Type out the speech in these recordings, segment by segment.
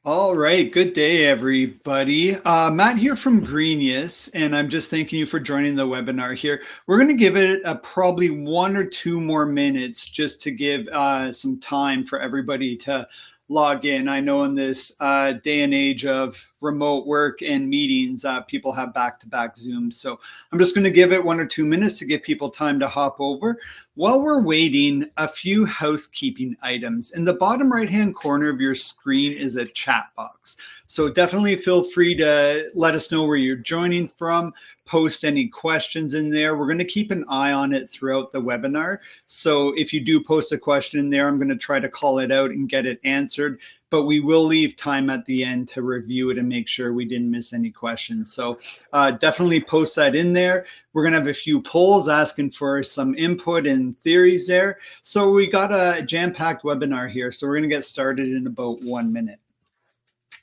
All right, good day, everybody. Matt here from Greenius, and I'm just thanking you for joining the webinar here. We're going to give it probably 1 or 2 more minutes just to give some time for everybody to log in. I know in this day and age of remote work and meetings, people have back-to-back Zooms. So I'm just going to give it 1 or 2 minutes to give people time to hop over. While we're waiting, a few housekeeping items. In the bottom right-hand corner of your screen is a chat box. So definitely feel free to let us know where you're joining from, post any questions in there. We're going to keep an eye on it throughout the webinar. So if you do post a question in there, I'm going to try to call it out and get it answered, but we will leave time at the end to review it and make sure we didn't miss any questions. So definitely post that in there. We're going to have a few polls asking for some input and theories there. So we got a jam-packed webinar here. So we're going to get started in about 1 minute.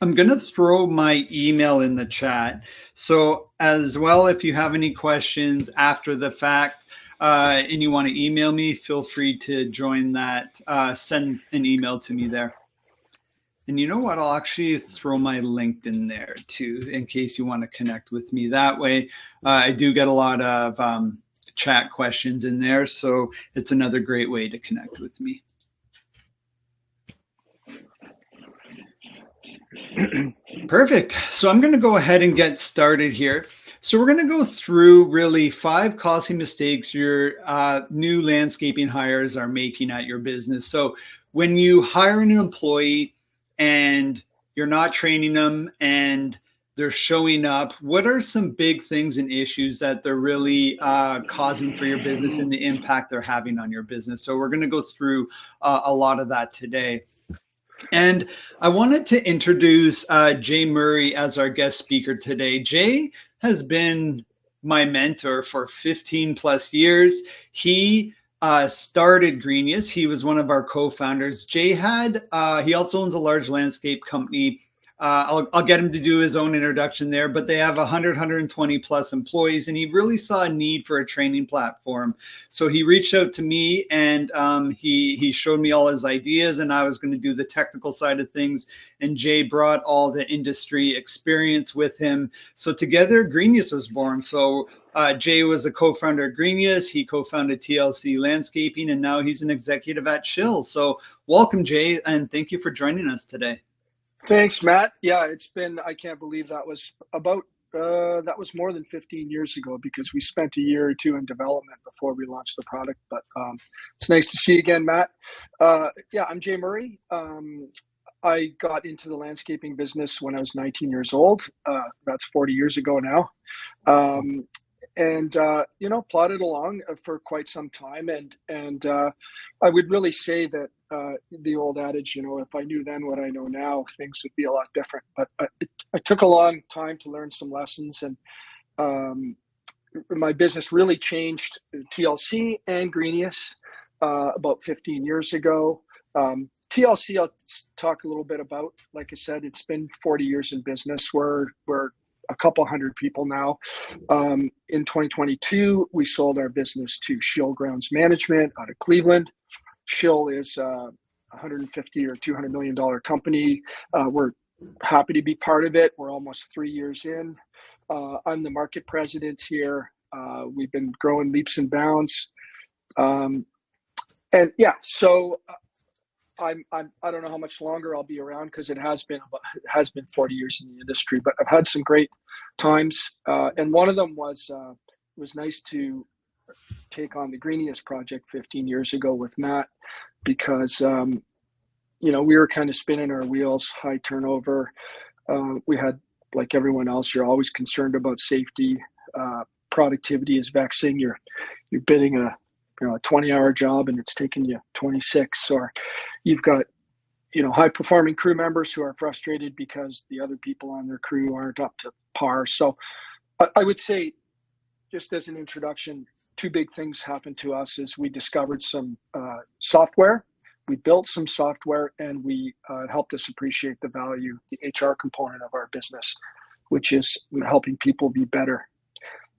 I'm going to throw my email in the chat. So as well, if you have any questions after the fact and you want to email me, feel free to join that, send an email to me there. And you know what? I'll actually throw my LinkedIn there too, in case you want to connect with me that way. I do get a lot of chat questions in there, so it's another great way to connect with me. Perfect. So I'm going to go ahead and get started here. So we're going to go through really 5 costly mistakes your new landscaping hires are making at your business. So when you hire an employee and you're not training them and they're showing up, what are some big things and issues that they're really causing for your business and the impact they're having on your business? So we're going to go through a lot of that today. And I wanted to introduce Jay Murray as our guest speaker today. Jay has been my mentor for 15 plus years. He started Greenius. He was one of our co-founders. Jay he also owns a large landscape company. I'll get him to do his own introduction there, but they have 120 plus employees, and he really saw a need for a training platform. So he reached out to me, and he showed me all his ideas, and I was going to do the technical side of things. And Jay brought all the industry experience with him. So together, Greenius was born. So Jay was a co-founder of Greenius. He co-founded TLC Landscaping, and now he's an executive at Shill. So welcome, Jay, and thank you for joining us today. Thanks, Matt. Yeah, I can't believe that was more than 15 years ago, because we spent a year or two in development before we launched the product. But it's nice to see you again, Matt. Yeah, I'm Jay Murray. I got into the landscaping business when I was 19 years old. That's 40 years ago now. And plodded along for quite some time. And I would really say that the old adage, if I knew then what I know now, things would be a lot different. But I took a long time to learn some lessons, and my business really changed, TLC and Greenius, about 15 years ago. TLC, I'll talk a little bit about. Like I said, it's been 40 years in business. We're a couple hundred people now. In 2022, we sold our business to Shill Grounds Management out of Cleveland. Shill is a $150 or $200 million company. We're happy to be part of it. We're almost 3 years in. I'm the market president here. We've been growing leaps and bounds. And yeah, so I don't know how much longer I'll be around, because it has been 40 years in the industry, but I've had some great times. And one of them was nice to take on the Greenius project 15 years ago with Matt, because we were kind of spinning our wheels, high turnover. We had, like everyone else, you're always concerned about safety. Productivity is vexing. You're bidding a 20-hour job and it's taking you 26, or you've got high performing crew members who are frustrated because the other people on their crew aren't up to par. So I would say, just as an introduction, 2 big things happened to us. Is we discovered some software. We built some software, and we helped us appreciate the value, the HR component of our business, which is helping people be better.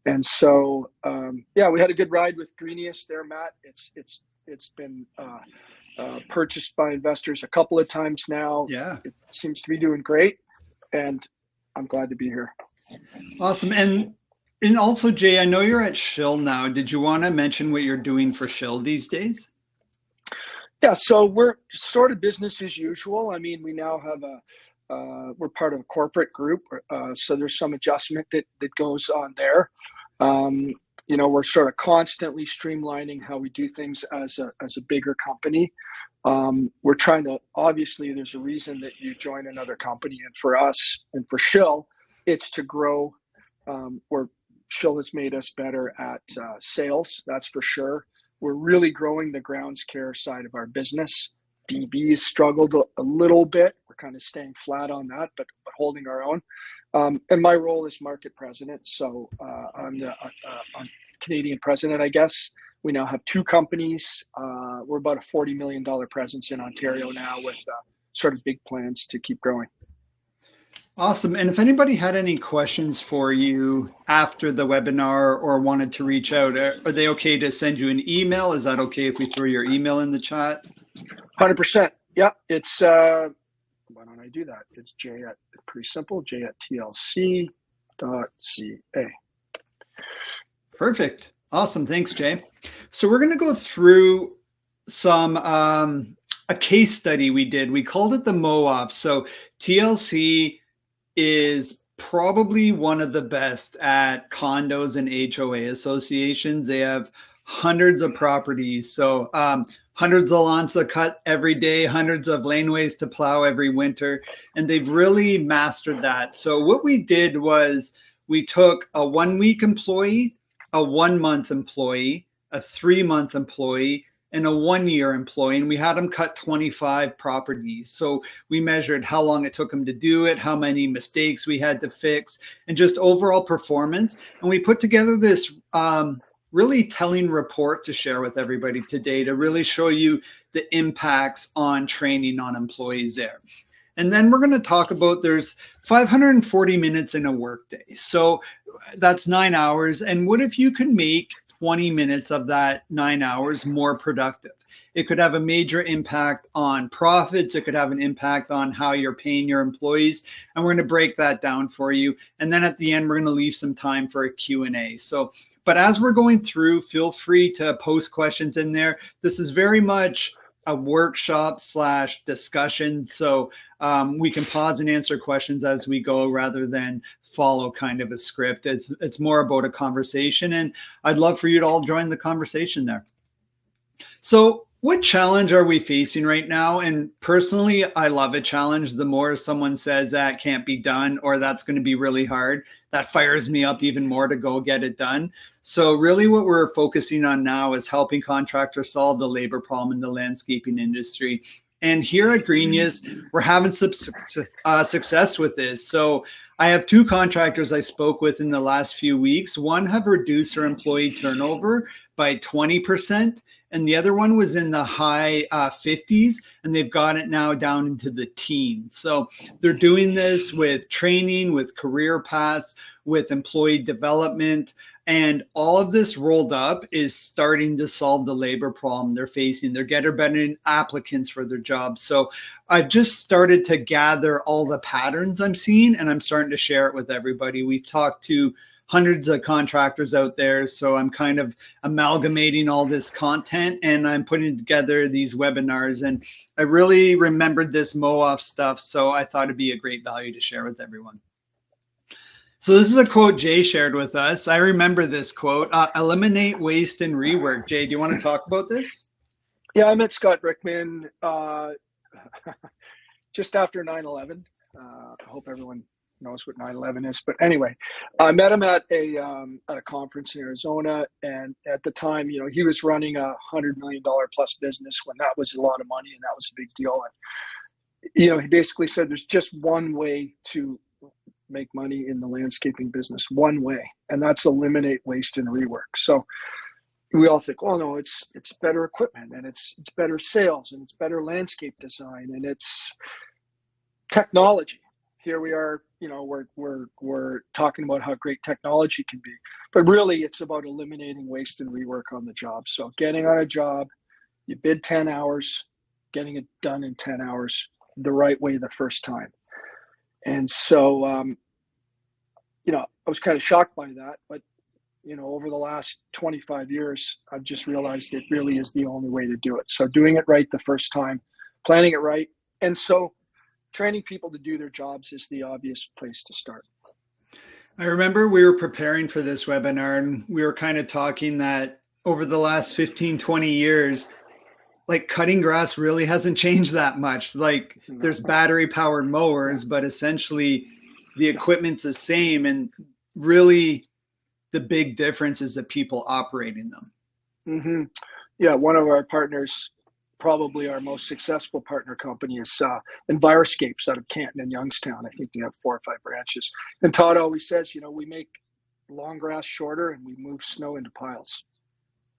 And so, we had a good ride with Greenius there, Matt. It's been purchased by investors a couple of times now. Yeah. It seems to be doing great, and I'm glad to be here. Awesome. And also, Jay, I know you're at Shill now. Did you want to mention what you're doing for Shill these days? Yeah, so we're sort of business as usual. I mean, we now have we're part of a corporate group, so there's some adjustment that goes on there. We're sort of constantly streamlining how we do things as a bigger company. We're trying to, obviously, there's a reason that you join another company, and for us and for Shill, it's to grow. Where Shill has made us better at sales, that's for sure. We're really growing the grounds care side of our business. DB has struggled a little bit. We're kind of staying flat on that, but holding our own. And my role is market president. So I'm the Canadian president, I guess. We now have two companies. We're about a $40 million presence in Ontario now, with sort of big plans to keep growing. Awesome. And if anybody had any questions for you after the webinar or wanted to reach out, are they okay to send you an email? Is that okay if we throw your email in the chat? 100%. Yeah, it's, why don't I do that? It's pretty simple, j@tlc.ca. Perfect. Awesome. Thanks, Jay. So we're going to go through some, a case study we did. We called it the MOAF. So TLC is probably one of the best at condos and HOA associations. They have hundreds of properties. So hundreds of lawns to cut every day, hundreds of laneways to plow every winter. And they've really mastered that. So what we did was we took a 1-week employee, a 1-month employee, a 3-month employee, and a 1-year employee, and we had them cut 25 properties. So we measured how long it took them to do it, how many mistakes we had to fix, and just overall performance. And we put together this really telling report to share with everybody today to really show you the impacts on training on employees there. And then we're going to talk about, there's 540 minutes in a workday. So that's 9 hours. And what if you could make 20 minutes of that 9 hours more productive? It could have a major impact on profits. It could have an impact on how you're paying your employees. And we're going to break that down for you. And then at the end, we're going to leave some time for a Q&A. So, but as we're going through, feel free to post questions in there. This is very much a workshop / discussion. So we can pause and answer questions as we go rather than follow kind of a script. It's more about a conversation, and I'd love for you to all join the conversation there. So what challenge are we facing right now? And personally, I love a challenge. The more someone says that can't be done or that's going to be really hard, that fires me up even more to go get it done. So really what we're focusing on now is helping contractors solve the labor problem in the landscaping industry. And here at Greenius, we're having some success with this. So I have 2 contractors I spoke with in the last few weeks. One have reduced their employee turnover by 20%, and the other one was in the high 50s, and they've got it now down into the teens. So they're doing this with training, with career paths, with employee development, and all of this rolled up is starting to solve the labor problem they're facing. They're getting better applicants for their jobs. So I've just started to gather all the patterns I'm seeing, and I'm starting to share it with everybody. We've talked to hundreds of contractors out there, so I'm kind of amalgamating all this content, and I'm putting together these webinars. And I really remembered this MOAF stuff, so I thought it'd be a great value to share with everyone. So this is a quote Jay shared with us. I remember this quote, eliminate waste and rework. Jay, do you want to talk about this? Yeah, I met Scott Rickman just after 9/11. I hope everyone knows what 9/11 is, but anyway, I met him at a conference in Arizona, and at the time, he was running a $100 million plus business when that was a lot of money and that was a big deal. And he basically said there's just one way to make money in the landscaping business, one way, and that's eliminate waste and rework. So we all think, oh no, it's better equipment, and it's better sales, and it's better landscape design, and it's technology. Here we are, we're talking about how great technology can be, but really it's about eliminating waste and rework on the job. So getting on a job, you bid 10 hours, getting it done in 10 hours the right way the first time. And so, I was kind of shocked by that, but over the last 25 years, I've just realized it really is the only way to do it. So doing it right the first time, planning it right. And so training people to do their jobs is the obvious place to start. I remember we were preparing for this webinar and we were kind of talking that over the last 15, 20 years, like cutting grass really hasn't changed that much. Like there's battery powered mowers, but essentially the equipment's the same. And really the big difference is the people operating them. Mm-hmm. Yeah. One of our partners, probably our most successful partner company, is Enviroscapes out of Canton and Youngstown. I think they have 4 or 5 branches. And Todd always says, we make long grass shorter and we move snow into piles.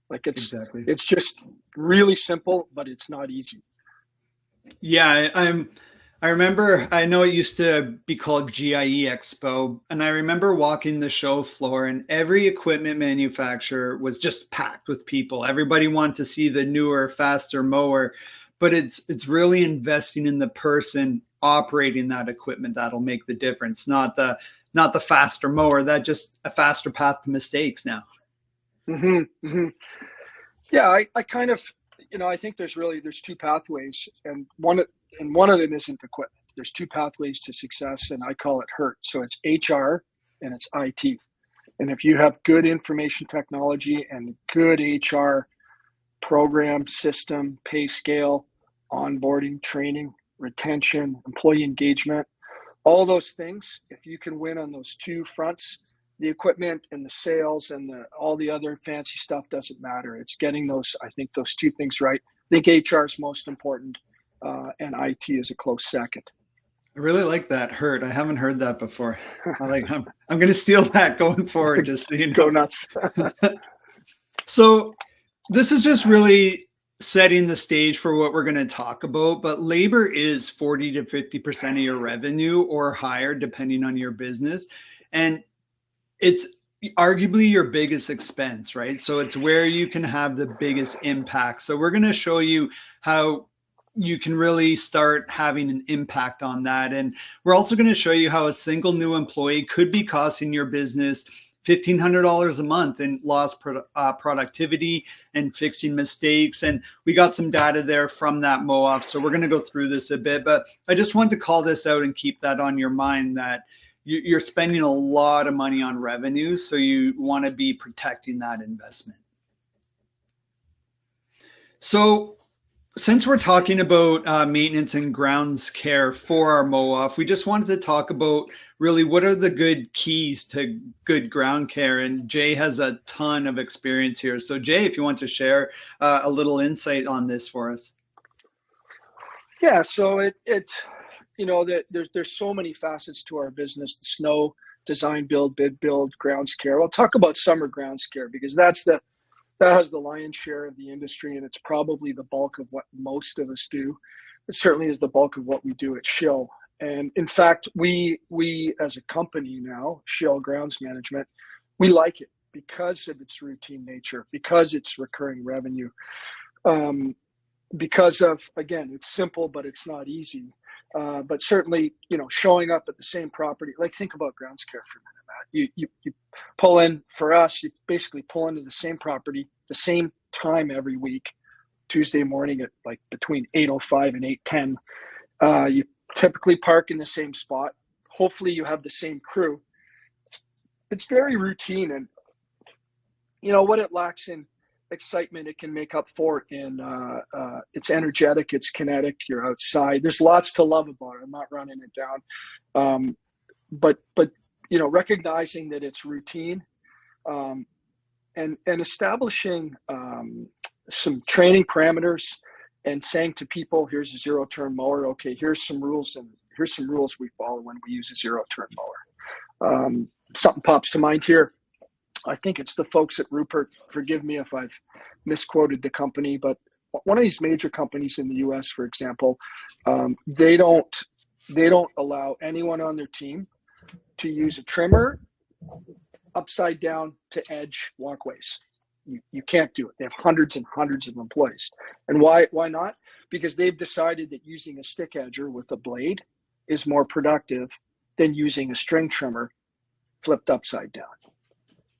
Like it's just really simple, but it's not easy. Yeah, I remember, I know it used to be called GIE Expo, and I remember walking the show floor and every equipment manufacturer was just packed with people. Everybody wanted to see the newer, faster mower, but it's really investing in the person operating that equipment that'll make the difference, not the faster mower. That just a faster path to mistakes now. Mm-hmm, mm-hmm. Yeah, I kind of, I think there's 2 pathways, and one of them isn't equipment. There's 2 pathways to success, and I call it HURT. So it's HR and it's IT. And if you have good information technology and good HR program, system, pay scale, onboarding, training, retention, employee engagement, all those things, if you can win on those 2 fronts, the equipment and the sales and all the other fancy stuff doesn't matter. It's getting those 2 things right. I think HR is most important, and IT is a close second. I really like that HURT. I haven't heard that before. I'm going to steal that going forward. Just so you know. Go nuts. So this is just really setting the stage for what we're going to talk about. But labor is 40 to 50% of your revenue or higher, depending on your business, and it's arguably your biggest expense, right? So it's where you can have the biggest impact. So we're going to show you how you can really start having an impact on that. And we're also going to show you how a single new employee could be costing your business $1,500 a month in lost productivity and fixing mistakes. And we got some data there from that MOAF. So we're going to go through this a bit, but I just want to call this out and keep that on your mind, that you're spending a lot of money on revenue, so you want to be protecting that investment. So since we're talking about maintenance and grounds care for our MOAF, we just wanted to talk about really what are the good keys to good ground care. And Jay has a ton of experience here. So Jay, if you want to share a little insight on this for us. Yeah, so that there's so many facets to our business: the snow, design, build, bid, build, grounds care. I'll talk about summer grounds care because that has the lion's share of the industry, and it's probably the bulk of what most of us do. It certainly is the bulk of what we do at Shill. And in fact, we as a company now, Shill Grounds Management, we like it because of its routine nature, because it's recurring revenue, because of, again, it's simple, but it's not easy. But certainly, showing up at the same property, like think about grounds care for a minute, Matt. You pull in, for us, you basically pull into the same property, the same time every week, Tuesday morning at like between 8:05 and 8:10. You typically park in the same spot. Hopefully you have the same crew. It's very routine, and what it lacks in excitement, it can make up for in it's energetic, it's kinetic, you're outside. There's lots to love about it. I'm not running it down, but recognizing that it's routine, and establishing some training parameters and saying to people, here's a zero turn mower. Okay, here's some rules, and here's some rules we follow when we use a zero turn mower. Something pops to mind here. I think it's the folks at Rupert. Forgive me if I've misquoted the company, but one of these major companies in the U.S., for example, they don't allow anyone on their team to use a trimmer upside down to edge walkways. You can't do it. They have hundreds and hundreds of employees. And why not? because they've decided that using a stick edger with a blade is more productive than using a string trimmer flipped upside down.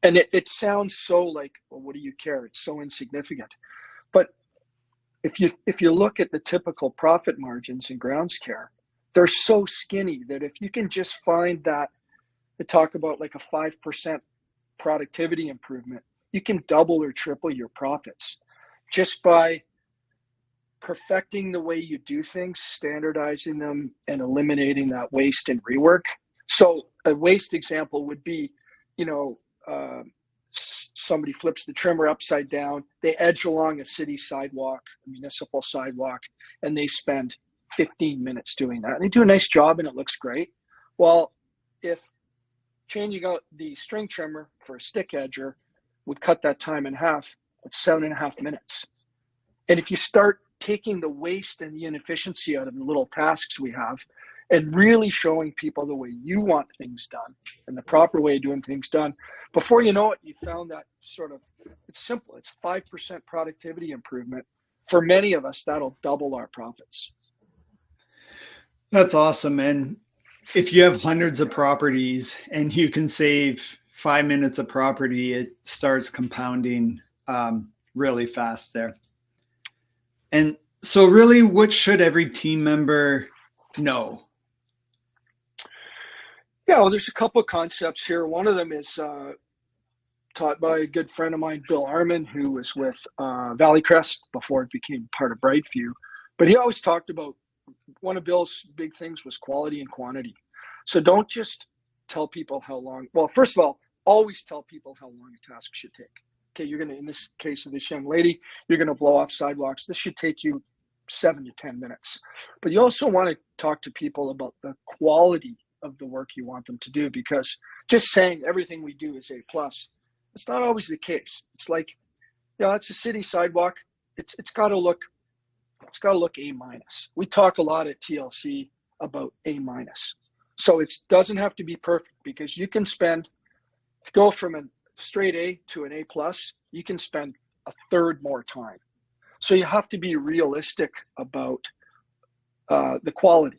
And it sounds so like, well, what do you care? It's so insignificant. But if you look at the typical profit margins in grounds care, they're so skinny that if you can just find that, to talk about like a 5% productivity improvement, you can double or triple your profits just by perfecting the way you do things, standardizing them, and eliminating that waste and rework. So a waste example would be, somebody flips the trimmer upside down, they edge along a city sidewalk, a municipal sidewalk, and they spend 15 minutes doing that. And they do a nice job and it looks great. Well, if changing out the string trimmer for a stick edger would cut that time in half, it's 7.5 minutes. And if you start taking the waste and the inefficiency out of the little tasks we have and really showing people the way you want things done and the proper way of doing things done, before you know it, you found that sort of, it's simple. It's 5% productivity improvement. For many of us, that'll double our profits. That's awesome. And if you have hundreds of properties and you can save 5 minutes of property, it starts compounding really fast there. And so really, what should every team member know? Yeah, well, there's a couple of concepts here. One of them is taught by a good friend of mine, Bill Arman, who was with Valley Crest before it became part of Brightview. But he always talked about, one of Bill's big things was quality and quantity. So don't just tell people how long, well, first of all, always tell people how long a task should take. Okay, you're going to, in this case of this young lady, you're going to blow off sidewalks. This should take you 7 to 10 minutes. But you also want to talk to people about the quality of the work you want them to do, because just saying everything we do is A+, it's not always the case. It's like, it's a city sidewalk. It's got to look A-. We talk a lot at TLC about A-. So it doesn't have to be perfect, because you can go from a straight A to an A+, you can spend a third more time. So you have to be realistic about the quality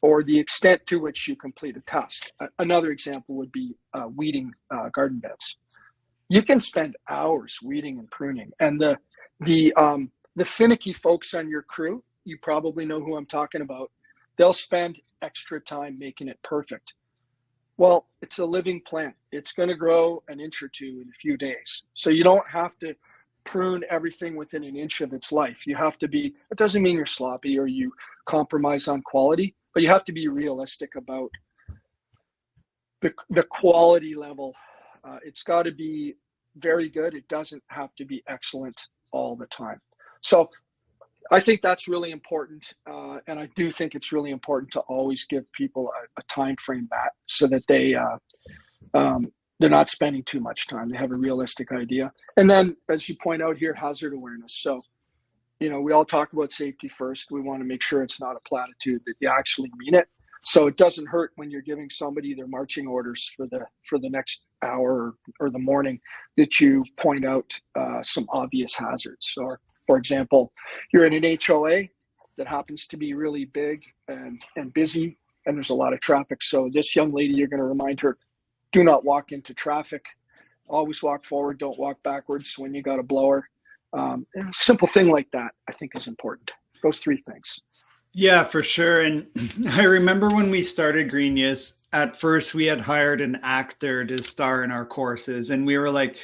or the extent to which you complete a task. Another example would be weeding garden beds. You can spend hours weeding and pruning, and the finicky folks on your crew, you probably know who I'm talking about, they'll spend extra time making it perfect. Well, it's a living plant. It's going to grow an inch or two in a few days. So you don't have to prune everything within an inch of its life. You have to be, it doesn't mean you're sloppy or you compromise on quality, but you have to be realistic about the quality level. It's got to be very good. It doesn't have to be excellent all the time. So I think that's really important, and I do think it's really important to always give people a time frame so that they're not spending too much time. They have a realistic idea. And then, as you point out here, hazard awareness. So, we all talk about safety first. We want to make sure it's not a platitude, that you actually mean it. So it doesn't hurt when you're giving somebody their marching orders for the next hour or the morning that you point out some obvious hazards. Or, for example, you're in an HOA that happens to be really big and busy, and there's a lot of traffic. So this young lady, you're going to remind her, do not walk into traffic. Always walk forward. Don't walk backwards when you got a blower. A simple thing like that, I think, is important. Those 3 things. Yeah, for sure. And I remember when we started Greenius, at first we had hired an actor to star in our courses, and we were like,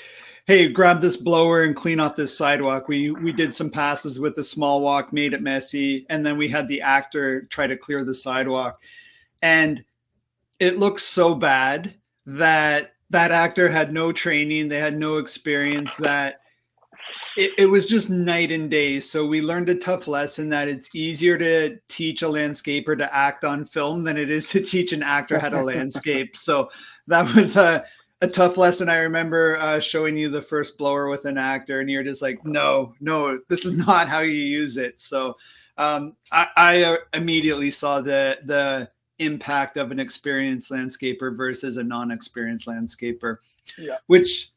hey, grab this blower and clean off this sidewalk. We did some passes with the small walk, made it messy, and then we had the actor try to clear the sidewalk. And it looked so bad that actor had no training, they had no experience, that it was just night and day. So we learned a tough lesson that it's easier to teach a landscaper to act on film than it is to teach an actor how to landscape. So that was a tough lesson. I remember showing you the first blower with an actor, and you're just like, no, this is not how you use it. So I immediately saw the impact of an experienced landscaper versus a non-experienced landscaper. Yeah. Which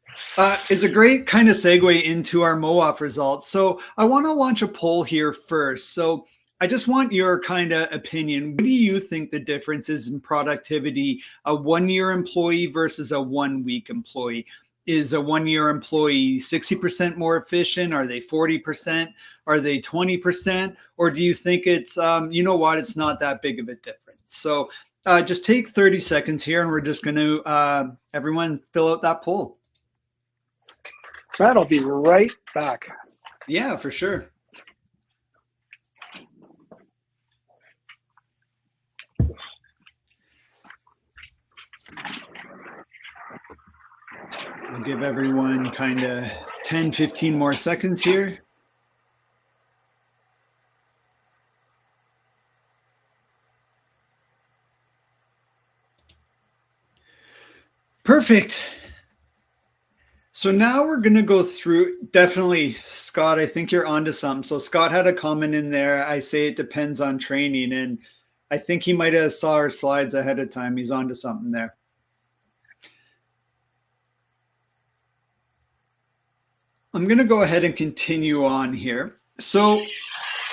Is a great kind of segue into our MOAF results. So I want to launch a poll here first. So I just want your kind of opinion. What do you think the difference is in productivity, a 1 year employee versus a 1 week employee? Is a 1 year employee 60% more efficient? Are they 40%? Are they 20%? Or do you think it's, you know what, it's not that big of a difference? So just take 30 seconds here and we're just going to, everyone fill out that poll. Matt, I'll be right back. Yeah, for sure. We'll give everyone kind of 10, 15 more seconds here. Perfect. So now we're going to go through, definitely, Scott, I think you're onto something. So Scott had a comment in there. I say it depends on training, and I think he might have saw our slides ahead of time. He's onto something there. I'm going to go ahead and continue on here. So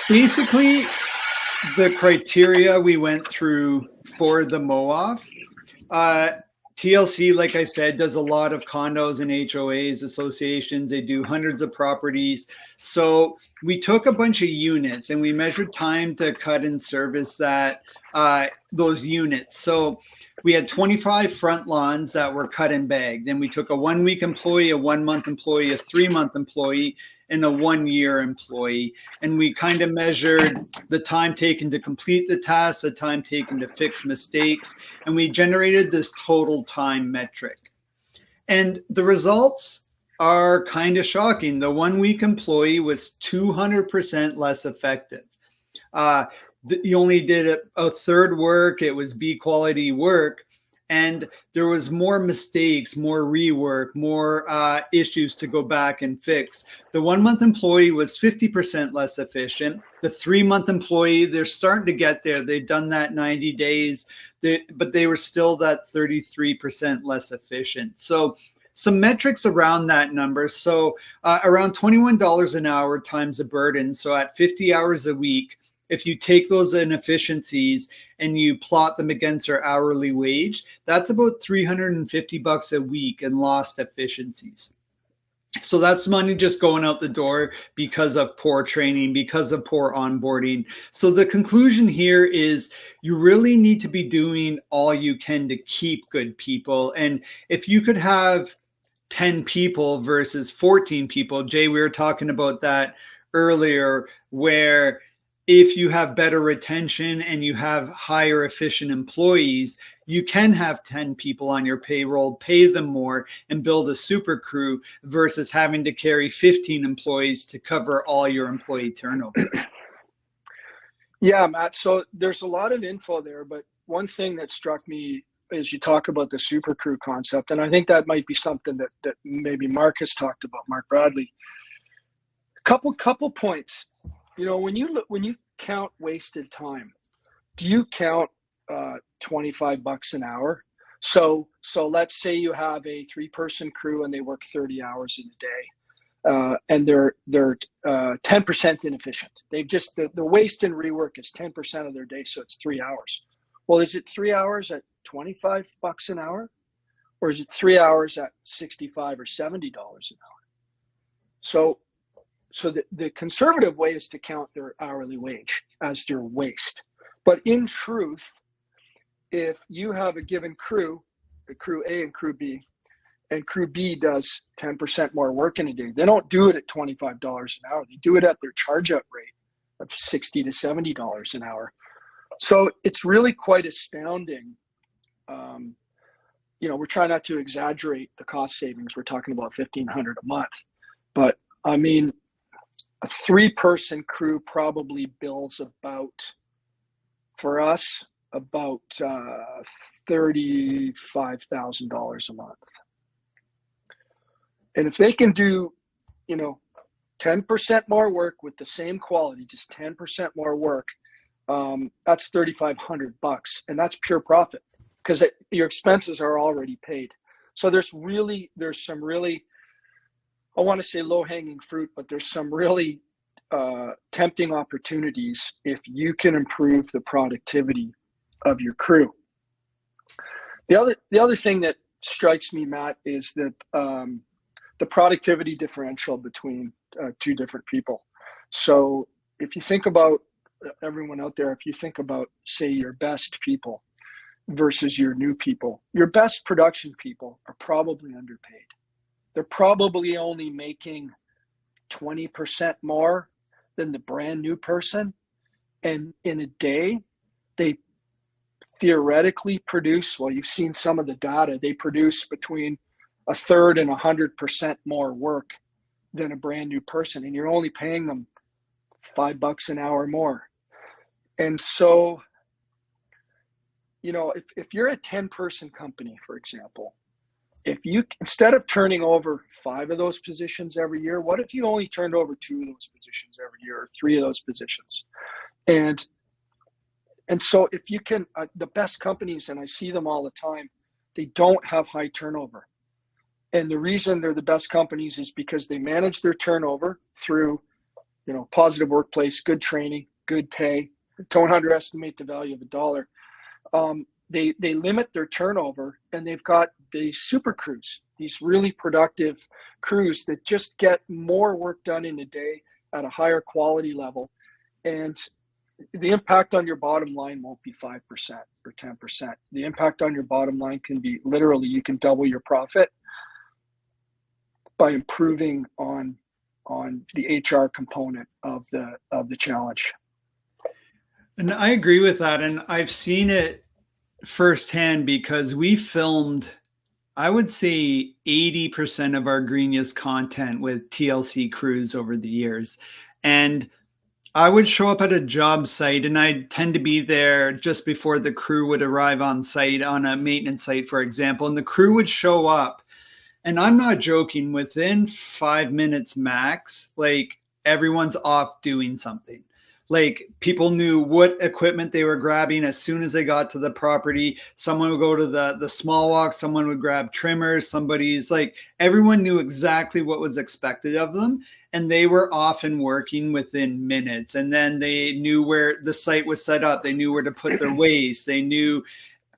basically, the criteria we went through for the MOAF, TLC, like I said, does a lot of condos and HOAs, associations. They do hundreds of properties. So we took a bunch of units and we measured time to cut and service that those units. So we had 25 front lawns that were cut and bagged. And we took a 1 week employee, a 1 month employee, a 3 month employee, and a 1 year employee. And we kind of measured the time taken to complete the task, the time taken to fix mistakes, and we generated this total time metric. And the results are kind of shocking. The 1 week employee was 200% less effective. You only did a third work. It was B quality work. And there was more mistakes, more rework, more issues to go back and fix. The 1 month employee was 50% less efficient. The 3 month employee, they're starting to get there. They've done that 90 days, but they were still that 33% less efficient. So some metrics around that number. So around $21 an hour times a burden. So at 50 hours a week, if you take those inefficiencies and you plot them against our hourly wage, that's about $350 a week in lost efficiencies. So that's money just going out the door because of poor training, because of poor onboarding. So the conclusion here is you really need to be doing all you can to keep good people. And if you could have 10 people versus 14 people, Jay, we were talking about that earlier, where if you have better retention and you have higher efficient employees, you can have 10 people on your payroll, pay them more, and build a super crew versus having to carry 15 employees to cover all your employee turnover. Yeah, Matt. So there's a lot of info there, but one thing that struck me is you talk about the super crew concept, and I think that might be something that maybe Mark has talked about, Mark Bradley. Couple points. You know, when you count wasted time, do you count $25 an hour? So let's say you have a 3-person crew and they work 30 hours in a day, and they're 10% inefficient. They've just the waste and rework is 10% of their day, so it's 3 hours. Well, is it 3 hours at $25 an hour, or is it 3 hours at $65 or $70 an hour? So the conservative way is to count their hourly wage as their waste. But in truth, if you have a given crew, the crew A and crew B, and crew B does 10% more work in a day, they don't do it at $25 an hour. They do it at their charge-out rate of $60 to $70 an hour. So it's really quite astounding. You know, we're trying not to exaggerate the cost savings. We're talking about $1,500 a month. But I mean, a 3-person crew probably bills about, for us, about $35,000 a month. And if they can do, you know, 10% more work with the same quality, just 10% more work, that's $3,500, and that's pure profit because your expenses are already paid. So there's some really I want to say low hanging fruit, but there's some really tempting opportunities if you can improve the productivity of your crew. The other thing that strikes me, Matt, is that the productivity differential between two different people. So if you think about everyone out there, if you think about, say, your best people versus your new people, your best production people are probably underpaid. They're probably only making 20% more than the brand new person. And in a day, they theoretically produce, well, you've seen some of the data, they produce between a third and 100% more work than a brand new person. And you're only paying them $5 an hour more. And so, you know, if you're a 10-person company, for example, if you, instead of turning over 5 of those positions every year, what if you only turned over 2 of those positions every year, or 3 of those positions? And so if you can, the best companies, and I see them all the time, they don't have high turnover. And the reason they're the best companies is because they manage their turnover through, you know, positive workplace, good training, good pay. Don't underestimate the value of a dollar. They limit their turnover, and they've got these super crews, these really productive crews that just get more work done in a day at a higher quality level. And the impact on your bottom line won't be 5% or 10%. The impact on your bottom line can be literally, you can double your profit by improving on the HR component of the challenge. And I agree with that. And I've seen it firsthand because we filmed, I would say 80% of our Greenius content with TLC crews over the years. And I would show up at a job site, and I tend to be there just before the crew would arrive on site, on a maintenance site, for example, and the crew would show up. And I'm not joking, within 5 minutes max, like everyone's off doing something. Like people knew what equipment they were grabbing as soon as they got to the property. Someone would go to the small walk, someone would grab trimmers, somebody's like, everyone knew exactly what was expected of them. And they were often working within minutes. And then they knew where the site was set up. They knew where to put their waste. They knew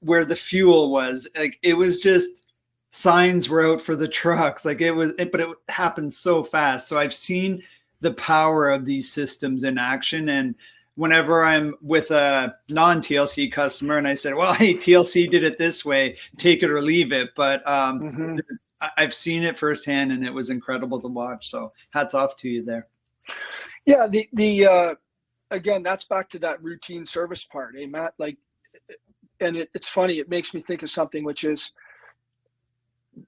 where the fuel was. Like it was just, signs were out for the trucks. Like but it happened so fast. So I've seen the power of these systems in action. And whenever I'm with a non-TLC customer and I said, well, hey, TLC did it this way, take it or leave it. But I've seen it firsthand, and it was incredible to watch. So hats off to you there. Yeah. The again, that's back to that routine service part, eh, Matt? Like, and it's funny, it makes me think of something, which is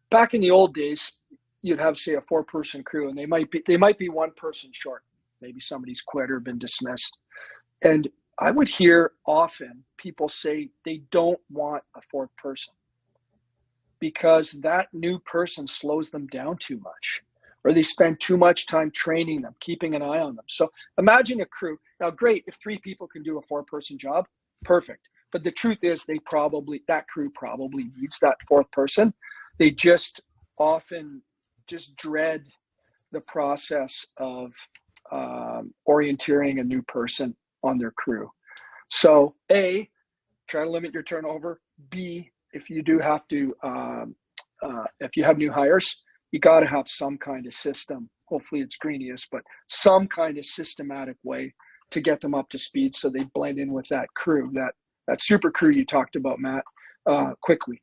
back in the old days, you'd have, say, a 4-person crew, and they might be 1 person short. Maybe somebody's quit or been dismissed. And I would hear often people say they don't want a 4th person because that new person slows them down too much, or they spend too much time training them, keeping an eye on them. So imagine a crew. Now, great, if 3 people can do a 4-person job, perfect. But the truth is that crew probably needs that 4th person. They just often just dread the process of orienteering a new person on their crew. So A, try to limit your turnover. B, if you do have to, if you have new hires, you got to have some kind of system. Hopefully it's Greenius, but some kind of systematic way to get them up to speed so they blend in with that crew, that super crew you talked about, Matt, quickly.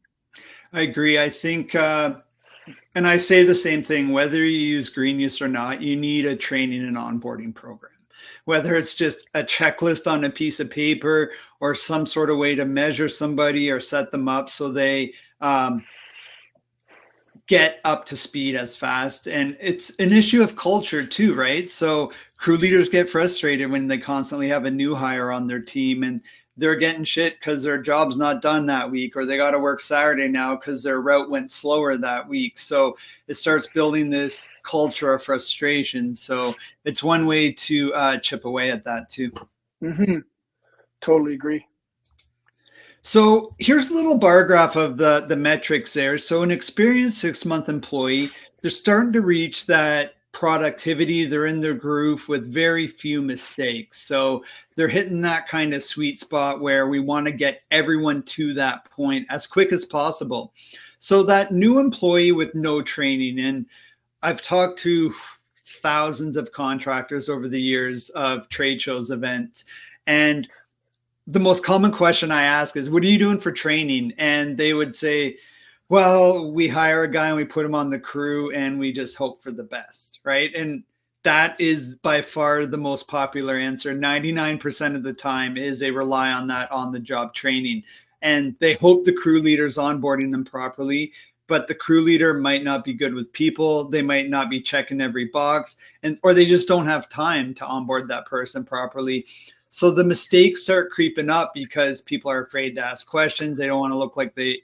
I agree. I think, and I say the same thing, whether you use Greenius or not, you need a training and onboarding program. Whether it's just a checklist on a piece of paper or some sort of way to measure somebody or set them up so they get up to speed as fast. And it's an issue of culture too, right? So crew leaders get frustrated when they constantly have a new hire on their team and they're getting shit because their job's not done that week, or they got to work Saturday now because their route went slower that week. So it starts building this culture of frustration. So it's one way to chip away at that too. Mm-hmm. Totally agree. So here's a little bar graph of the metrics there. So an experienced 6-month employee they're starting to reach that productivity. They're in their groove with very few mistakes. So they're hitting that kind of sweet spot where we want to get everyone to that point as quick as possible. So that new employee with no training, and I've talked to thousands of contractors over the years of trade shows, events, and the most common question I ask is, what are you doing for training? And they would say, well, we hire a guy and we put him on the crew and we just hope for the best, right? And that is by far the most popular answer. 99% of the time is they rely on that on the job training. And they hope the crew leader's onboarding them properly, but the crew leader might not be good with people. They might not be checking every box, and or they just don't have time to onboard that person properly. So the mistakes start creeping up because people are afraid to ask questions. They don't want to look like they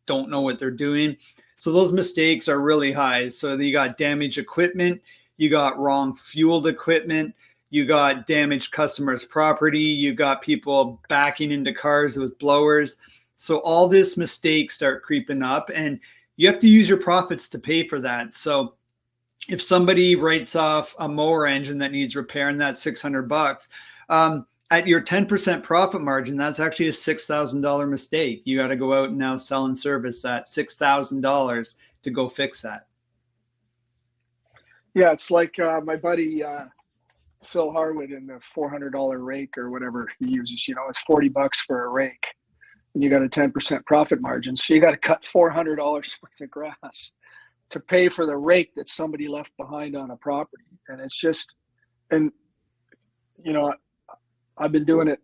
don't know what they're doing. So those mistakes are really high. So you got damaged equipment, you got wrong fueled equipment, you got damaged customers' property, you got people backing into cars with blowers. So all this mistakes start creeping up, and you have to use your profits to pay for that. So if somebody writes off a mower engine that needs repair and that's $600, at your 10% profit margin, that's actually a $6,000 mistake. You got to go out and now sell and service that $6,000 to go fix that. Yeah, it's like my buddy Phil Harwood in the $400 rake or whatever he uses. You know, it's $40 for a rake, and you got a 10% profit margin. So you got to cut $400 worth of grass to pay for the rake that somebody left behind on a property. And it's just, and you know, I've been doing it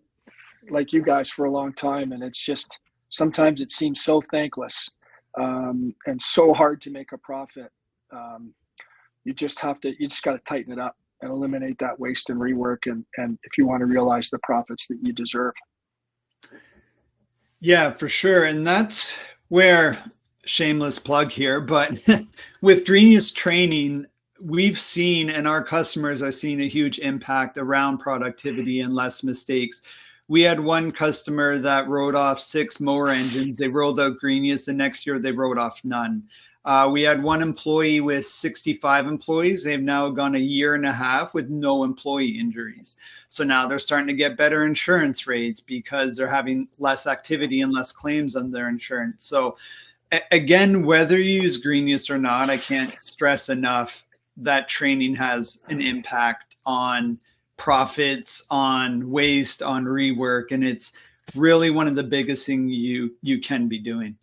like you guys for a long time, and it's just sometimes it seems so thankless and so hard to make a profit. You just got to tighten it up and eliminate that waste and rework, and if you want to realize the profits that you deserve. Yeah, for sure. And that's where, shameless plug here, but with Greenius training, we've seen, and our customers are seeing, a huge impact around productivity and less mistakes. We had one customer that wrote off 6 mower engines. They rolled out Greenius. The next year they wrote off none. We had one employee with 65 employees. They've now gone a year and a half with no employee injuries. So now they're starting to get better insurance rates because they're having less activity and less claims on their insurance. So again, whether you use Greenius or not, I can't stress enough that training has an impact on profits, on waste, on rework, and it's really one of the biggest things you can be doing.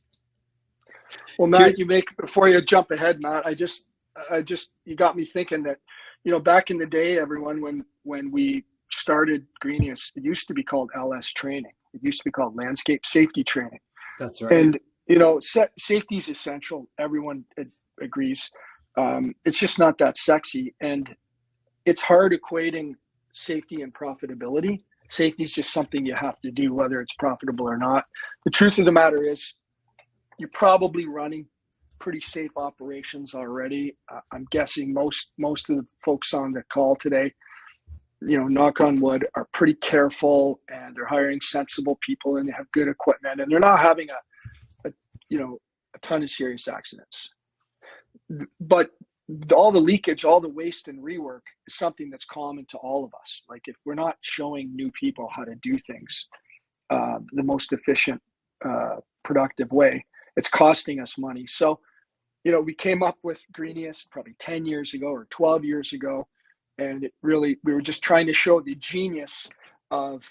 Well, Matt, before you jump ahead, Matt, I just you got me thinking that, you know, back in the day, everyone, when we started Greenius, it used to be called LS training. It used to be called landscape safety training. That's right. And you know, safety is essential. Everyone agrees. It's just not that sexy, and it's hard equating safety and profitability. Safety is just something you have to do, whether it's profitable or not. The truth of the matter is, you're probably running pretty safe operations already. I'm guessing most of the folks on the call today, you know, knock on wood, are pretty careful, and they're hiring sensible people, and they have good equipment, and they're not having a ton of serious accidents. But all the leakage, all the waste and rework is something that's common to all of us. Like, if we're not showing new people how to do things the most efficient, productive way, it's costing us money. So, you know, we came up with Greenius probably 10 years ago or 12 years ago, and we were just trying to show the genius of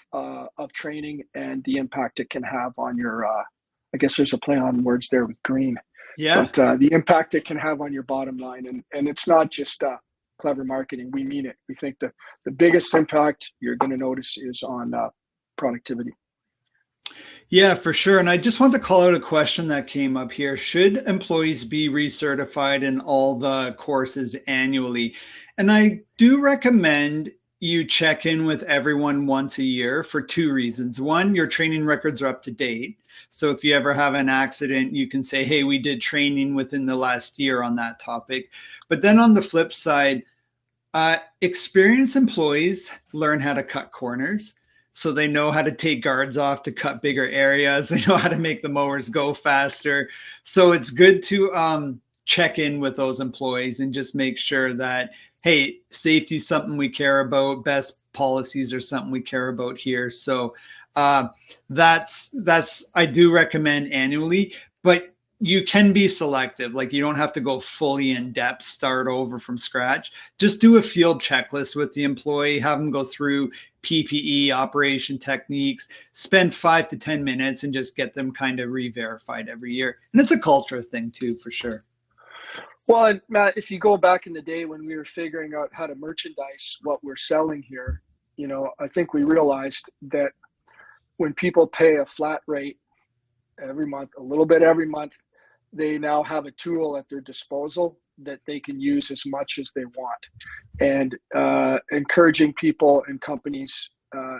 training and the impact it can have on your, I guess there's a play on words there with green. Yeah. But the impact it can have on your bottom line. And it's not just clever marketing. We mean it. We think that the biggest impact you're going to notice is on productivity. Yeah, for sure. And I just want to call out a question that came up here. Should employees be recertified in all the courses annually? And I do recommend you check in with everyone once a year for 2 reasons. One, your training records are up to date. So if you ever have an accident, you can say, hey, we did training within the last year on that topic. But then on the flip side, experienced employees learn how to cut corners. So they know how to take guards off to cut bigger areas. They know how to make the mowers go faster. So it's good to check in with those employees and just make sure that, hey, safety is something we care about, best policies are something we care about here. So uh, that's I do recommend annually, but you can be selective. Like you don't have to go fully in depth, start over from scratch. Just do a field checklist with the employee, have them go through PPE operation techniques, spend 5 to 10 minutes and just get them kind of re-verified every year. And it's a culture thing too, for sure. Well, and Matt, if you go back in the day when we were figuring out how to merchandise what we're selling here, I think we realized that when people pay a flat rate every month, a little bit every month, they now have a tool at their disposal that they can use as much as they want. And encouraging people and companies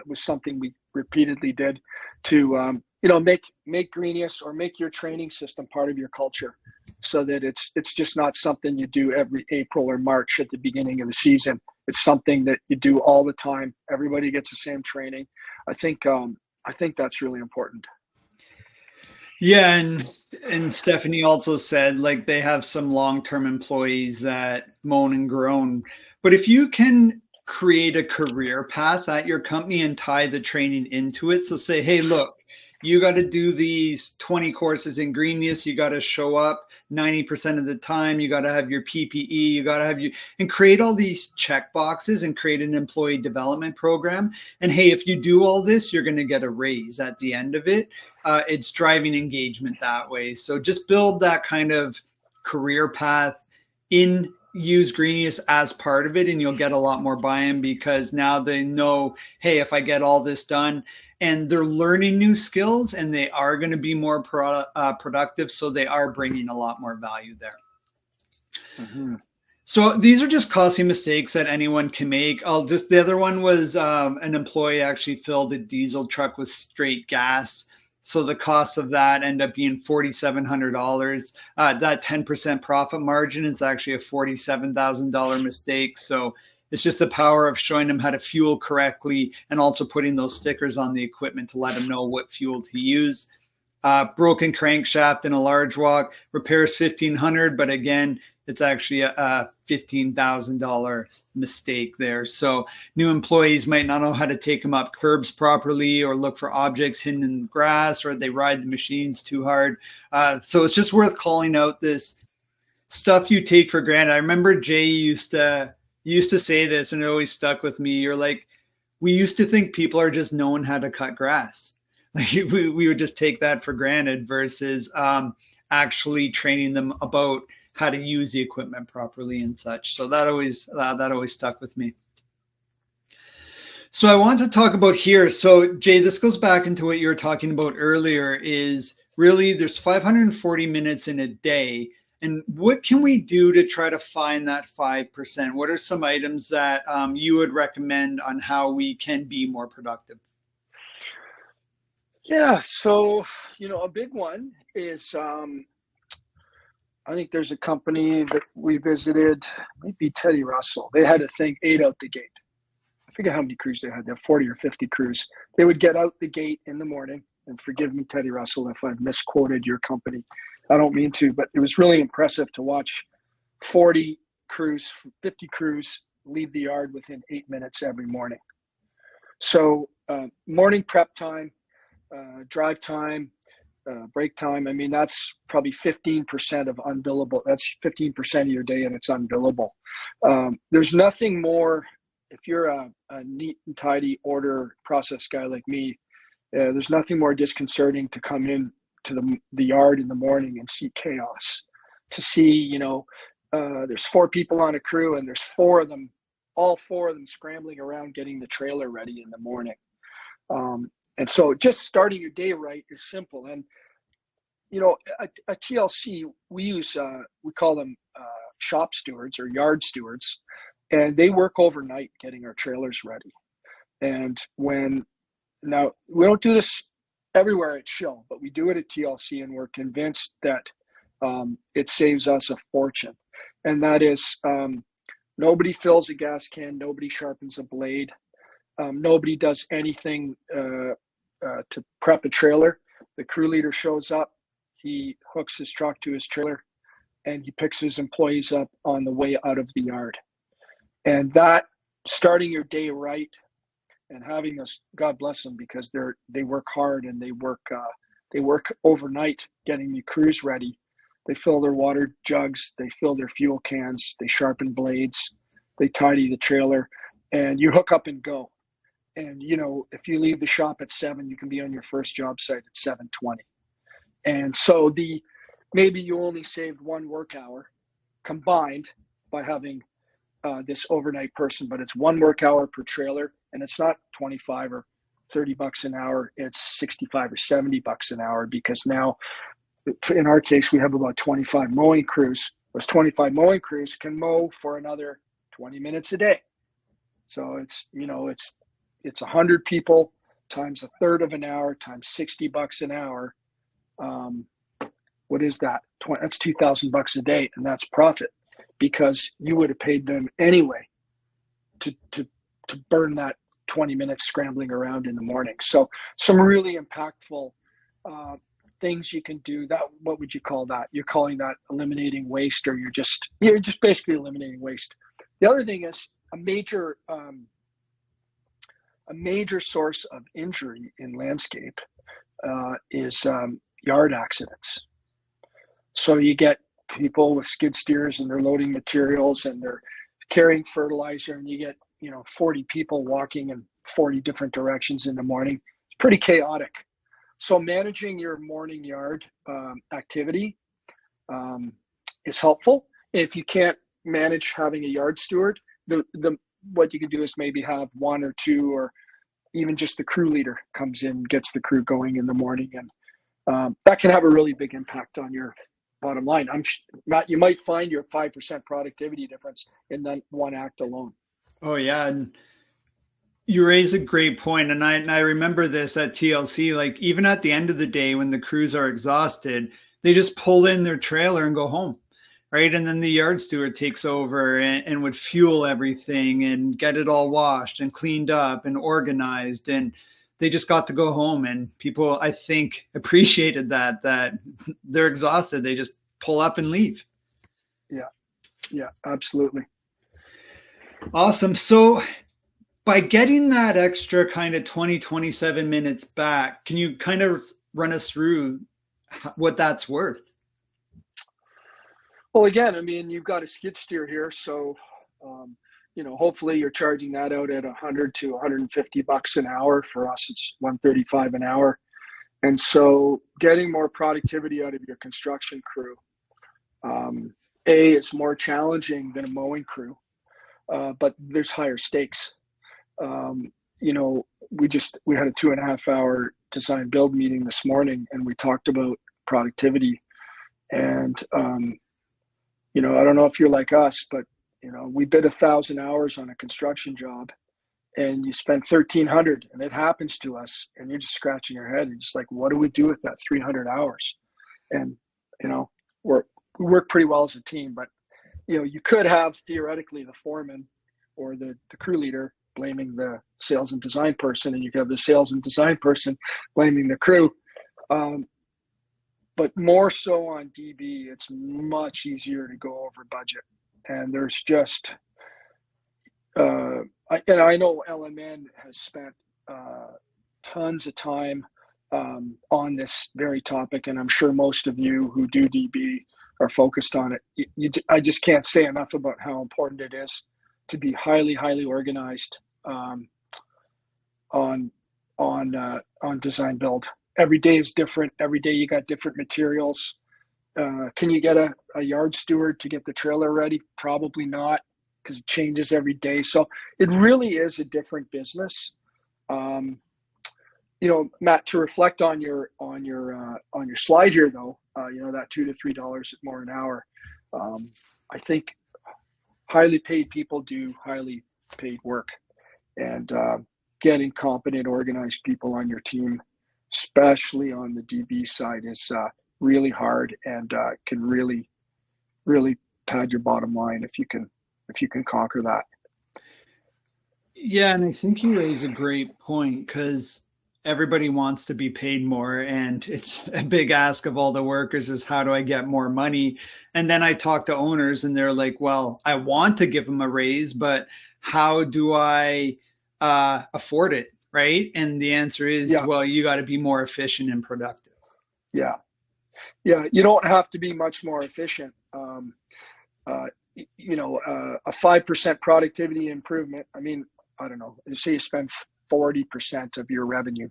was something we repeatedly did to make Greenius or make your training system part of your culture, so that it's just not something you do every April or March at the beginning of the season. It's something that you do all the time. Everybody gets the same training. I think that's really important. Yeah, and Stephanie also said like they have some long-term employees that moan and groan. But if you can create a career path at your company and tie the training into it, so say, hey, look, you got to do these 20 courses in Greenius, you got to show up 90% of the time, you got to have your PPE, you got to have and create all these check boxes and create an employee development program. And hey, if you do all this, you're going to get a raise at the end of it. It's driving engagement that way. So just build that kind of career path in, use Greenius as part of it, and you'll get a lot more buy-in because now they know, hey, if I get all this done, and they're learning new skills and they are going to be more productive. So they are bringing a lot more value there. Mm-hmm. So these are just costly mistakes that anyone can make. The other one was an employee actually filled a diesel truck with straight gas. So the cost of that ended up being $4,700. That 10% profit margin is actually a $47,000 mistake. So it's just the power of showing them how to fuel correctly and also putting those stickers on the equipment to let them know what fuel to use. Broken crankshaft in a large walk, repairs $1,500, but again, it's actually a $15,000 mistake there. So new employees might not know how to take them up curbs properly, or look for objects hidden in the grass, or they ride the machines too hard. So it's just worth calling out this stuff you take for granted. I remember Jay used to say this, and it always stuck with me. You're like, we used to think people are just knowing how to cut grass. Like we would just take that for granted versus actually training them about how to use the equipment properly and such. So that always stuck with me. So I want to talk about here. So Jay, this goes back into what you were talking about earlier, is really there's 540 minutes in a day. And what can we do to try to find that 5%? What are some items that you would recommend on how we can be more productive? Yeah, so, a big one is I think there's a company that we visited, maybe Teddy Russell. They had a thing 8 out the gate. I forget how many crews they had. They had 40 or 50 crews. They would get out the gate in the morning, and forgive me, Teddy Russell, if I've misquoted your company. I don't mean to, but it was really impressive to watch 40 crews, 50 crews leave the yard within 8 minutes every morning. So morning prep time, drive time, break time. I mean, that's probably 15% of unbillable. That's 15% of your day, and it's unbillable. There's nothing more, if you're a neat and tidy order process guy like me, there's nothing more disconcerting to come in to the yard in the morning and see chaos. To see, there's 4 people on a crew, and there's all four of them scrambling around getting the trailer ready in the morning. And so just starting your day right is simple. And, a TLC, we call them shop stewards or yard stewards, and they work overnight getting our trailers ready. And now we don't do this everywhere at Shill, but we do it at TLC, and we're convinced that it saves us a fortune. And that is nobody fills a gas can, nobody sharpens a blade, nobody does anything to prep a trailer. The crew leader shows up, he hooks his truck to his trailer, and he picks his employees up on the way out of the yard. And that, starting your day right and having us, God bless them, because they work hard and they work overnight getting the crews ready. They fill their water jugs, they fill their fuel cans, they sharpen blades, they tidy the trailer, and you hook up and go. And if you leave the shop at 7, you can be on your first job site at 7:20. And so maybe you only saved 1 work hour combined by having this overnight person, but it's 1 work hour per trailer, and it's not 25 or $30 an hour. It's 65 or $70 an hour, because now, in our case, we have about 25 mowing crews. Those 25 mowing crews can mow for another 20 minutes a day. So it's 100 people times a third of an hour times $60 an hour. What is that? That's $2,000 a day, and that's profit, because you would have paid them anyway to burn that 20 minutes scrambling around in the morning. So some really impactful things you can do. That, what would you call that? You're calling that eliminating waste, or you're just basically eliminating waste. The other thing is a major source of injury in landscape is yard accidents. So you get people with skid steers and they're loading materials and they're carrying fertilizer, and you get 40 people walking in 40 different directions in the morning. It's pretty chaotic. So managing your morning yard activity is helpful. If you can't manage having a yard steward, what you can do is maybe have 1 or 2, or even just the crew leader comes in, gets the crew going in the morning, and that can have a really big impact on your bottom line. Matt, you might find your 5% productivity difference in that 1 act alone. Oh yeah, and you raise a great point, and I remember this at TLC. Like, even at the end of the day, when the crews are exhausted, they just pull in their trailer and go home, right? And then the yard steward takes over and would fuel everything and get it all washed and cleaned up and organized, and they just got to go home. And people, I think, appreciated that they're exhausted, they just pull up and leave. Yeah, absolutely. Awesome. So by getting that extra kind of 27 minutes back, can you kind of run us through what that's worth? Well, again, I mean, you've got a skid steer here, so hopefully you're charging that out at $100 to $150 an hour. For us, it's $135 an hour. And so getting more productivity out of your construction crew, is more challenging than a mowing crew, but there's higher stakes. We had a 2.5 hour design build meeting this morning, and we talked about productivity. And, I don't know if you're like us, but, we bid 1,000 hours on a construction job, and you spend 1,300, and it happens to us, and you're just scratching your head. You're just like, what do we do with that 300 hours? And, we work pretty well as a team, but, you could have theoretically the foreman or the crew leader blaming the sales and design person, and you could have the sales and design person blaming the crew. But more so on DB, it's much easier to go over budget. And there's just, I know LMN has spent tons of time on this very topic, and I'm sure most of you who do DB are focused on it. I just can't say enough about how important it is to be highly, highly organized on design build. Every day is different. Every day you got different materials. Can you get a yard steward to get the trailer ready? Probably not, because it changes every day. So it really is a different business. Matt, to reflect on your slide here, though, that $2 to $3 more an hour. I think highly paid people do highly paid work, and getting competent, organized people on your team, especially on the DB side, is really hard, and can really, really pad your bottom line if you can conquer that. Yeah, and I think you raise a great point, because everybody wants to be paid more, and it's a big ask of all the workers is how do I get more money? And then I talk to owners and they're like, well, I want to give them a raise, but how do I afford it? Right. And the answer is, Yeah, well, you got to be more efficient and productive. yeah, yeah. You don't have to be much more efficient. Uh, a 5% productivity improvement. I mean, I don't know. You say you spend 40% of your revenue.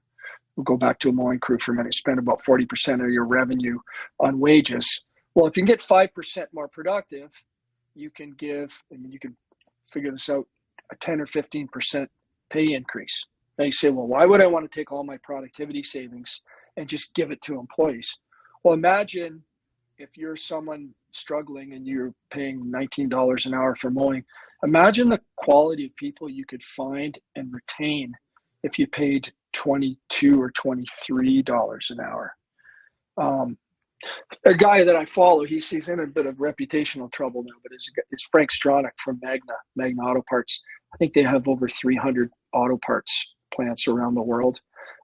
We'll go back to a mowing crew for a minute. Spend about 40% of your revenue on wages. Well, if you can get 5% more productive, you can give, I mean, you can figure this out, a 10 or 15% pay increase. Now you say, well, why would I want to take all my productivity savings and just give it to employees? Well, imagine if you're someone struggling and you're paying $19 an hour for mowing. Imagine the quality of people you could find and retain if you paid $22 or $23 an hour. A guy that I follow, he's in a bit of reputational trouble now, but it's Frank Stronach from Magna Auto Parts. I think they have over 300 auto parts plants around the world.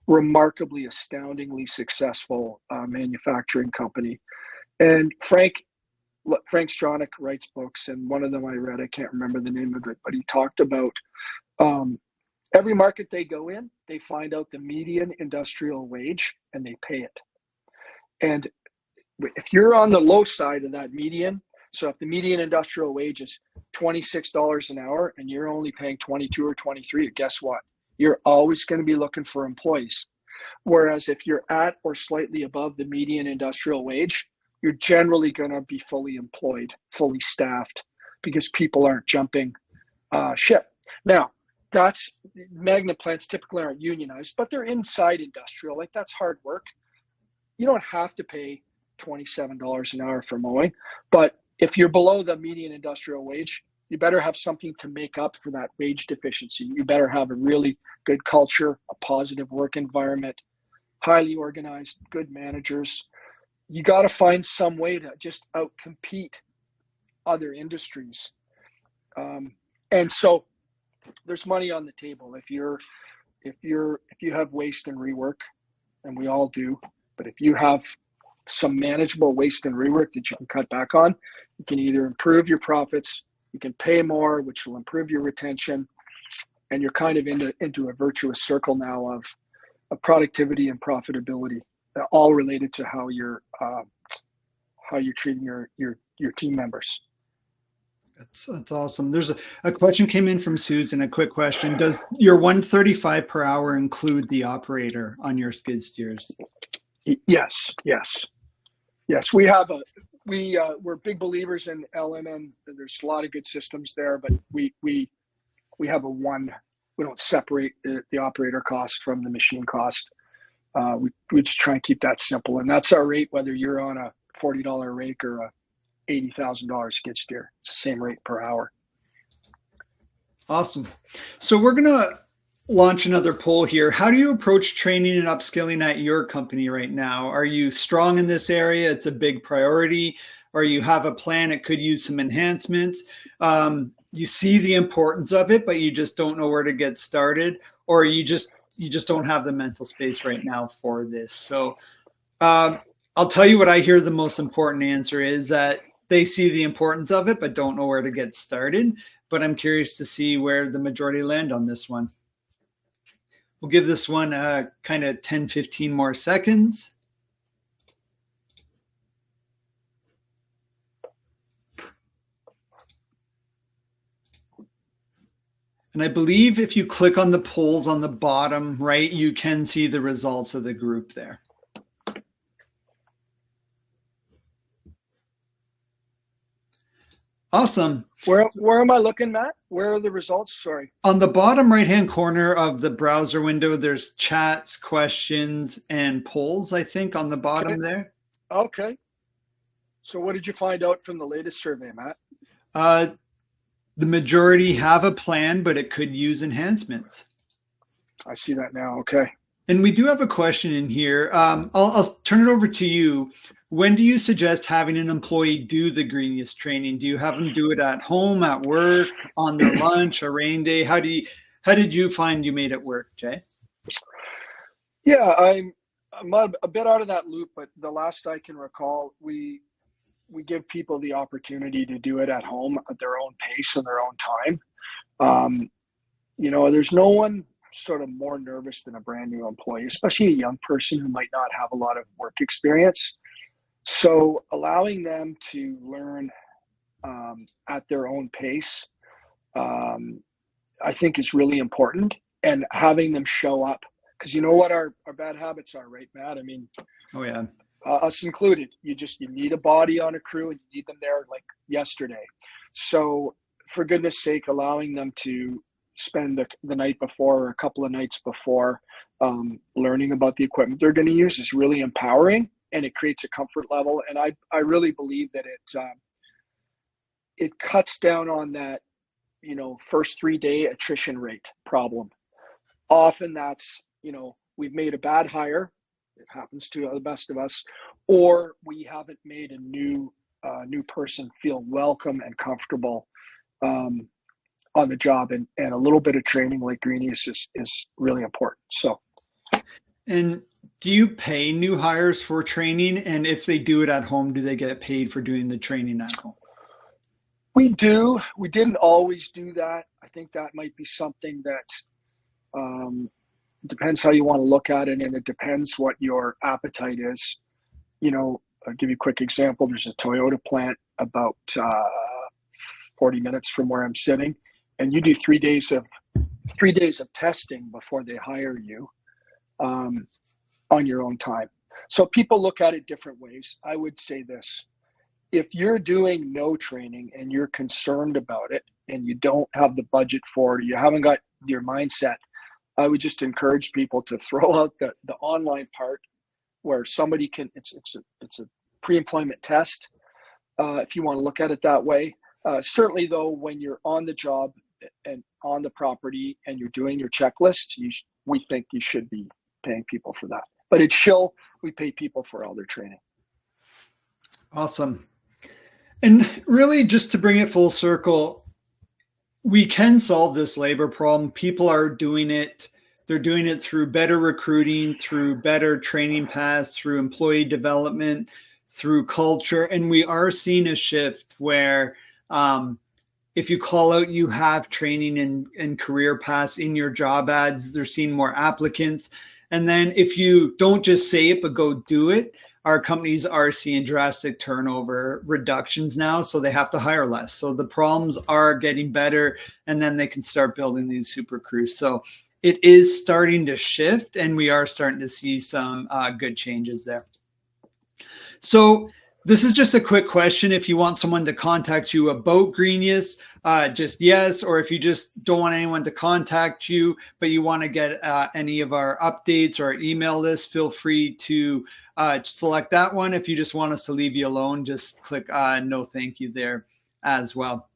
Remarkably, astoundingly successful manufacturing company. And Frank Stronach writes books, and one of them I read, I can't remember the name of it, but he talked about every market they go in, they find out the median industrial wage and they pay it. And if you're on the low side of that median, so if the median industrial wage is $26 an hour and you're only paying 22 or 23, guess what? You're always going to be looking for employees. Whereas if you're at or slightly above the median industrial wage, you're generally going to be fully employed, fully staffed, because people aren't jumping ship. Now, that's Magna plants typically aren't unionized, but they're inside industrial. Like, that's hard work. You don't have to pay $27 an hour for mowing, but if you're below the median industrial wage, you better have something to make up for that wage deficiency. You better have a really good culture, a positive work environment, highly organized, good managers. You got to find some way to just outcompete other industries. And so there's money on the table. If you have waste and rework, and we all do, but if you have some manageable waste and rework that you can cut back on, you can either improve your profits, you can pay more, which will improve your retention, and you're kind of into a virtuous circle now of productivity and profitability, all related to how you're treating your team members. That's awesome. There's a question came in from Susan. A quick question: does your 135 per hour include the operator on your skid steers? Yes. We're big believers in LMN. There's a lot of good systems there, but we have we don't separate the operator cost from the machine cost. We just try and keep that simple, and that's our rate whether you're on a $40 rake or a $80,000 skid steer. It's the same rate per hour. Awesome. So we're gonna launch another poll here. How do you approach training and upskilling at your company right now? Are you strong in this area? It's a big priority. Or you have a plan, it could use some enhancements. You see the importance of it, but you just don't know where to get started, or you just don't have the mental space right now for this. So I'll tell you what I hear the most important answer is that they see the importance of it, but don't know where to get started. But I'm curious to see where the majority land on this one. We'll give this one kind of 10, 15 more seconds. And I believe if you click on the polls on the bottom right, you can see the results of the group there. Awesome. Where am I looking, Matt? Where are the results? Sorry. On the bottom right-hand corner of the browser window, there's chats, questions, and polls, I think, on the bottom there. Okay. So what did you find out from the latest survey, Matt? The majority have a plan, but it could use enhancements. I see that now. Okay. And we do have a question in here. I'll turn it over to you. When do you suggest having an employee do the Greenius training? Do you have them do it at home, at work, on their lunch, a rain day? How did you find you made it work, Jay? Yeah, I'm a bit out of that loop, but the last I can recall, we give people the opportunity to do it at home at their own pace and their own time. Um, there's no one sort of more nervous than a brand new employee, especially a young person who might not have a lot of work experience. So allowing them to learn at their own pace, um, I think is really important, and having them show up, because you know what our bad habits are, right, Matt? I mean, Oh yeah. us included. You need a body on a crew, and you need them there like yesterday. So for goodness sake, allowing them to spend the night before or a couple of nights before learning about the equipment they're going to use is really empowering, and it creates a comfort level. And I really believe that it cuts down on that first 3-day attrition rate problem. Often that's we've made a bad hire. It happens to the best of us, or we haven't made a new person feel welcome and comfortable on the job, and a little bit of training like Greenius is really important. So, And do you pay new hires for training? And if they do it at home, do they get paid for doing the training at home? we do. We didn't always do that. I think that might be something that depends how you want to look at it, and it depends what your appetite is. I'll give you a quick example. There's a Toyota plant about 40 minutes from where I'm sitting, and you do 3 days of testing before they hire you on your own time. So people look at it different ways. I would say this: if you're doing no training and you're concerned about it and you don't have the budget for it, you haven't got your mindset, I would just encourage people to throw out the online part where somebody can, it's a pre-employment test, if you want to look at it that way. Certainly though, when you're on the job and on the property and you're doing your checklist, we think you should be paying people for that. But it's still, we pay people for all their training. Awesome. And really, just to bring it full circle, we can solve this labor problem. People are doing it. They're doing it through better recruiting, through better training paths, through employee development, through culture. And we are seeing a shift where if you call out you have training and career paths in your job ads, they're seeing more applicants. And then if you don't just say it, but go do it, our companies are seeing drastic turnover reductions now, so they have to hire less. So the problems are getting better, and then they can start building these super crews. So it is starting to shift, and we are starting to see some good changes there. So this is just a quick question. If you want someone to contact you about Greenius, just yes. Or if you just don't want anyone to contact you, but you want to get any of our updates or our email list, feel free to select that one. If you just want us to leave you alone, just click no thank you there as well.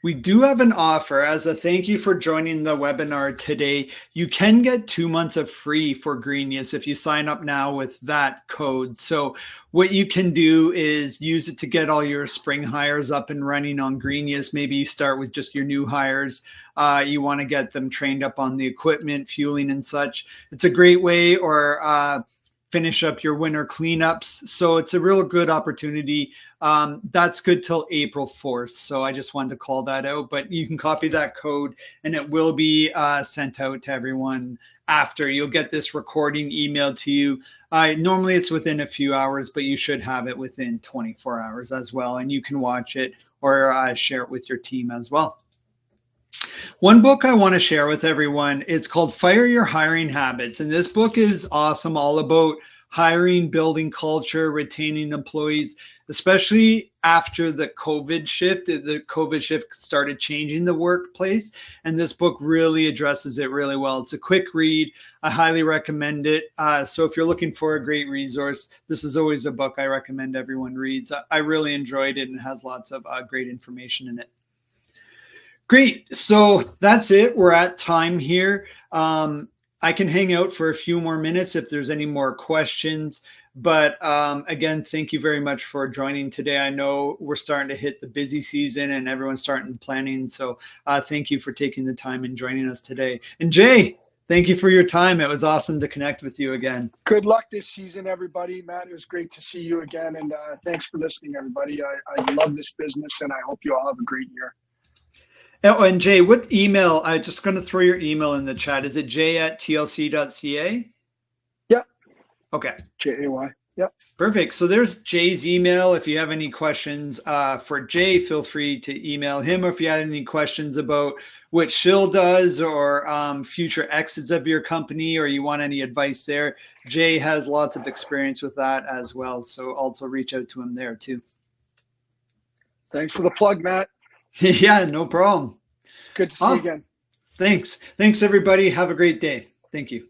We do have an offer as a thank you for joining the webinar today. You can get 2 months of free for Greenius if you sign up now with that code. So what you can do is use it to get all your spring hires up and running on Greenius. Maybe you start with just your new hires. You want to get them trained up on the equipment, fueling and such. It's a great way, or finish up your winter cleanups. So it's a real good opportunity. That's good till April 4th. So I just wanted to call that out, but you can copy that code and it will be sent out to everyone after. You'll get this recording emailed to you. Normally it's within a few hours, but you should have it within 24 hours as well. And you can watch it or share it with your team as well. One book I want to share with everyone, it's called Fire Your Hiring Habits. And this book is awesome, all about hiring, building culture, retaining employees, especially after the COVID shift. The COVID shift started changing the workplace, and this book really addresses it really well. It's a quick read. I highly recommend it. So if you're looking for a great resource, this is always a book I recommend everyone reads. I really enjoyed it, and it has lots of great information in it. Great. So that's it. We're at time here. I can hang out for a few more minutes if there's any more questions. But again, thank you very much for joining today. I know we're starting to hit the busy season and everyone's starting planning. So thank you for taking the time and joining us today. And Jay, Thank you for your time. It was awesome to connect with you again. Good luck this season, everybody. Matt, it was great to see you again. And thanks for listening, everybody. I love this business, and I hope you all have a great year. Oh, and Jay, what email? I'm just going to throw your email in the chat. Is it jay@tlc.ca? Yep. Okay. JAY. Yep. Perfect. So there's Jay's email. If you have any questions for Jay, feel free to email him. Or if you had any questions about what Shill does or future exits of your company, or you want any advice there, Jay has lots of experience with that as well. So also reach out to him there too. Thanks for the plug, Matt. Yeah, no problem. Good to see you again. Thanks. Thanks, everybody. Have a great day. Thank you.